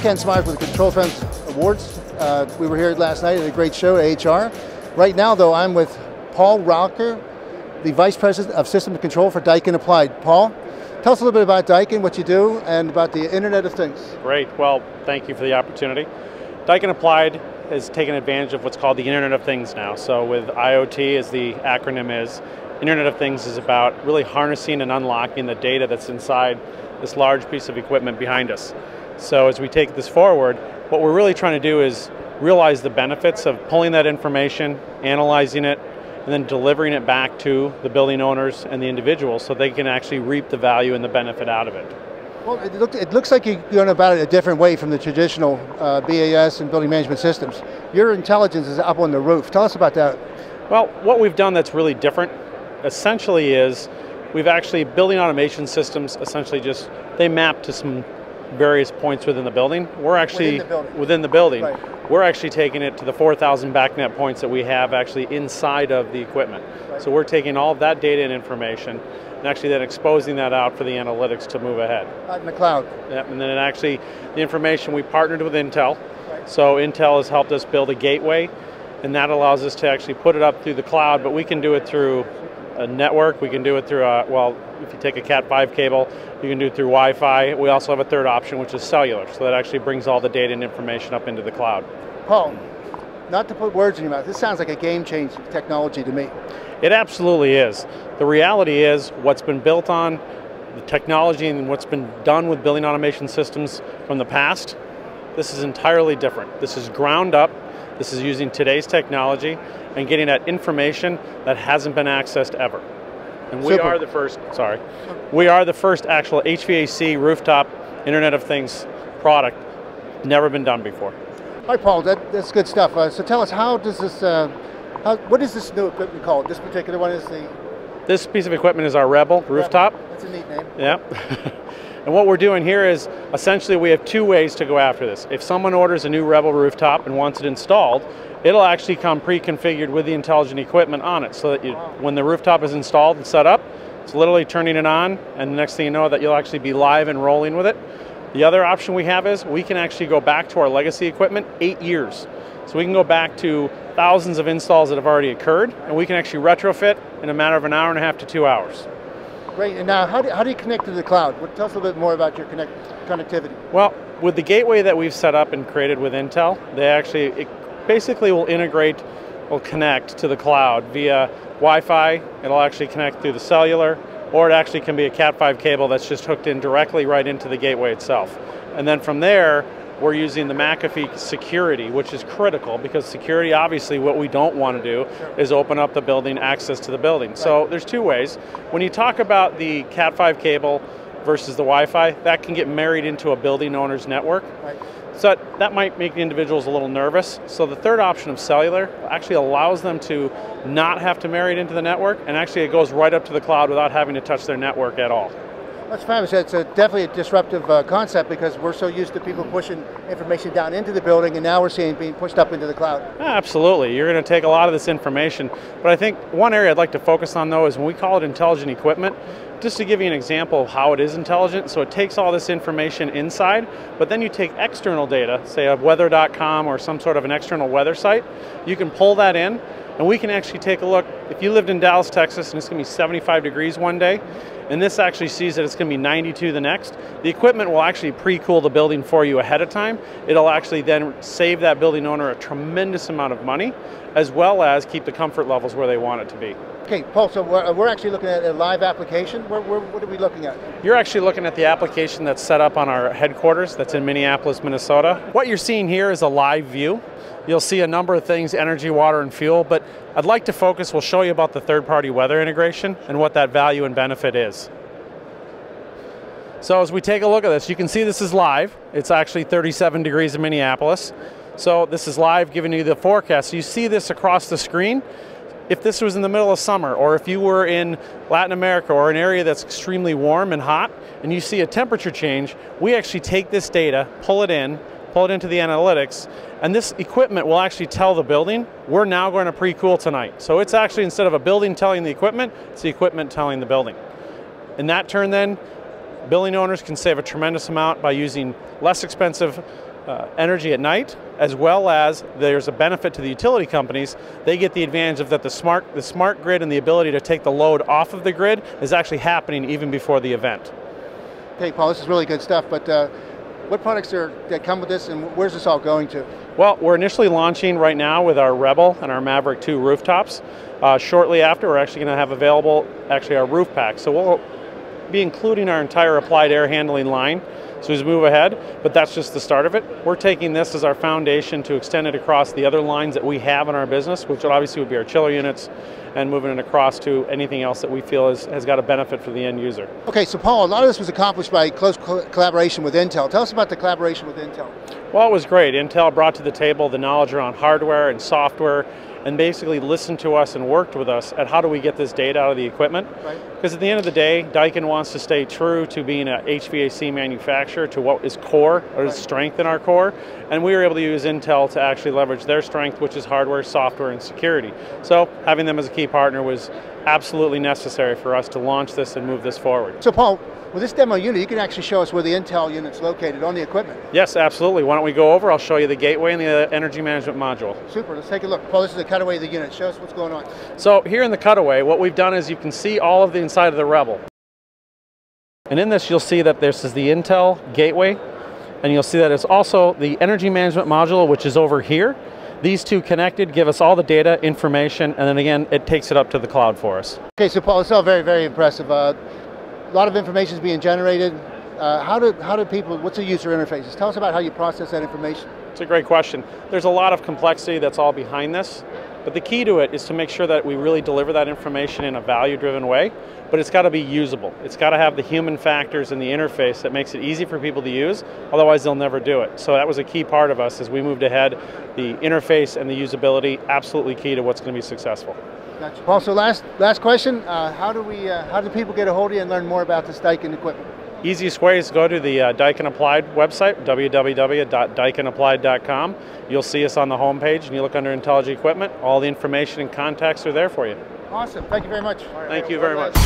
Ken Smythe with the Control Trends Awards. We were here last night at a great show at HR. Right now, though, I'm with Paul Raucher, the Vice President of System Control for Daikin Applied. Paul, tell us a little bit about Daikin, what you do, and about the Internet of Things. Great. Well, thank you for the opportunity. Daikin Applied has taken advantage of what's called the Internet of Things now. So with IoT, as the acronym is, Internet of Things is about really harnessing and unlocking the data that's inside this large piece of equipment behind us. So as we take this forward, what we're really trying to do is realize the benefits of pulling that information, analyzing it, and then delivering it back to the building owners and the individuals so they can actually reap the value and the benefit out of it. Well, it looks like you're going about it a different way from the traditional BAS and building management systems. Your intelligence is up on the roof. Tell us about that. Well, what we've done that's really different essentially is we've actually, building automation systems essentially just, they map to some various points within the building. We're actually, within the building, right. We're actually taking it to the 4,000 backnet points that we have actually inside of the equipment. Right. So we're taking all of that data and information and actually then exposing that out for the analytics to move ahead. Out in the cloud. Yep, and then it actually, the information, we partnered with Intel. Right. So Intel has helped us build a gateway, and that allows us to actually put it up through the cloud, but we can do it through a network, we can do it through, well, if you take a Cat5 cable, you can do it through Wi-Fi. We also have a third option, which is cellular, so that actually brings all the data and information up into the cloud. Paul, not to put words in your mouth, this sounds like a game-changing technology to me. It absolutely is. The reality is, what's been built on, the technology and what's been done with building automation systems from the past, this is entirely different. This is ground up. This is using today's technology and getting that information that hasn't been accessed ever. And we are the first, we are the first actual HVAC rooftop Internet of Things product, never been done before. All right, Paul, that's good stuff. So tell us, how does this, what is this new equipment called? This particular one is the? This piece of equipment is our Rebel rooftop. That's a neat name. Yeah. And what we're doing here is, essentially we have two ways to go after this. If someone orders a new Rebel rooftop and wants it installed, it'll actually come pre-configured with the intelligent equipment on it, so that when the rooftop is installed and set up, it's literally turning it on, and the next thing you know that you'll actually be live and rolling with it. The other option we have is we can actually go back to our legacy equipment 8 years. So we can go back to thousands of installs that have already occurred, and we can actually retrofit in a matter of an hour and a half to 2 hours. Great, and now how do you connect to the cloud? Tell us a little bit more about your connectivity. Well, with the gateway that we've set up and created with Intel, it basically will integrate, will connect to the cloud via Wi-Fi. It'll actually connect through the cellular, or it actually can be a Cat5 cable that's just hooked in directly right into the gateway itself. And then from there, we're using the Mcafee Security, which is critical because security, obviously, what we don't want to do is open up the building, access to the building. Right. So there's two ways. When you talk about the Cat5 cable versus the Wi-Fi, that can get married into a building owner's network. Right. So that might make individuals a little nervous. So the third option of cellular actually allows them to not have to marry it into the network, and actually it goes right up to the cloud without having to touch their network at all. That's fabulous. It's definitely a disruptive concept because we're so used to people pushing information down into the building, and now we're seeing it being pushed up into the cloud. Absolutely. You're going to take a lot of this information. But I think one area I'd like to focus on, though, is when we call it intelligent equipment, just to give you an example of how it is intelligent. So it takes all this information inside, but then you take external data, say a weather.com or some sort of an external weather site, you can pull that in, and we can actually take a look. If you lived in Dallas, Texas, and it's going to be 75 degrees one day, and this actually sees that it's going to be 92 the next, the equipment will actually pre-cool the building for you ahead of time. It'll actually then save that building owner a tremendous amount of money, as well as keep the comfort levels where they want it to be. Okay, Paul, so we're actually looking at a live application. What are we looking at? You're actually looking at the application that's set up on our headquarters that's in Minneapolis, Minnesota. What you're seeing here is a live view. You'll see a number of things, energy, water, and fuel, but I'd like to focus, we'll show you about the third-party weather integration and what that value and benefit is. So as we take a look at this, you can see this is live. It's actually 37 degrees in Minneapolis. So this is live, giving you the forecast. So you see this across the screen. If this was in the middle of summer, or if you were in Latin America or an area that's extremely warm and hot, and you see a temperature change, we actually take this data, pull it into the analytics, and this equipment will actually tell the building, we're now going to pre-cool tonight. So it's actually, instead of a building telling the equipment, it's the equipment telling the building. In that turn then, building owners can save a tremendous amount by using less expensive energy at night, as well as there's a benefit to the utility companies. They get the advantage of that the smart grid and the ability to take the load off of the grid is actually happening even before the event. Okay, Paul, this is really good stuff, but what products that come with this, and where's this all going to? Well, we're initially launching right now with our Rebel and our Maverick 2 rooftops. Shortly after, we're actually going to have available our roof pack. So we'll be including our entire applied air handling line so as we move ahead, but that's just the start of it. We're taking this as our foundation to extend it across the other lines that we have in our business, which obviously would be our chiller units, and moving it across to anything else that we feel has got a benefit for the end user. Okay, so Paul, a lot of this was accomplished by close collaboration with Intel. Tell us about the collaboration with Intel. Well, it was great. Intel brought to the table the knowledge around hardware and software, and basically listened to us and worked with us at how do we get this data out of the equipment. Right. Because at the end of the day, Daikin wants to stay true to being an HVAC manufacturer, to what is core, or is strength in our core, and we were able to use Intel to actually leverage their strength, which is hardware, software, and security. So having them as a key partner was absolutely necessary for us to launch this and move this forward. So Paul, with this demo unit, you can actually show us where the Intel unit's located on the equipment. Yes, absolutely. Why don't we go over? I'll show you the gateway and the energy management module. Super, let's take a look. Paul, this is the cutaway of the unit. Show us what's going on. So here in the cutaway, what we've done is you can see all of the inside of the Rebel. And in this, you'll see that this is the Intel gateway, and you'll see that it's also the energy management module, which is over here. These two connected give us all the data, information, and then again, it takes it up to the cloud for us. Okay, so Paul, it's all very, very impressive. A lot of information is being generated. How do people, what's the user interfaces? Tell us about how you process that information. It's a great question. There's a lot of complexity that's all behind this, but the key to it is to make sure that we really deliver that information in a value-driven way, but it's got to be usable. It's got to have the human factors in the interface that makes it easy for people to use, otherwise they'll never do it. So that was a key part of us as we moved ahead. The interface and the usability, absolutely key to what's going to be successful. Gotcha. Paul, so last question, how do people get a hold of you and learn more about this Daikin equipment? Easiest way is to go to the Daikin Applied website, www.daikinapplied.com. You'll see us on the home page, and you look under Intelligent Equipment. All the information and contacts are there for you. Awesome. Thank you very much. Thank you very much.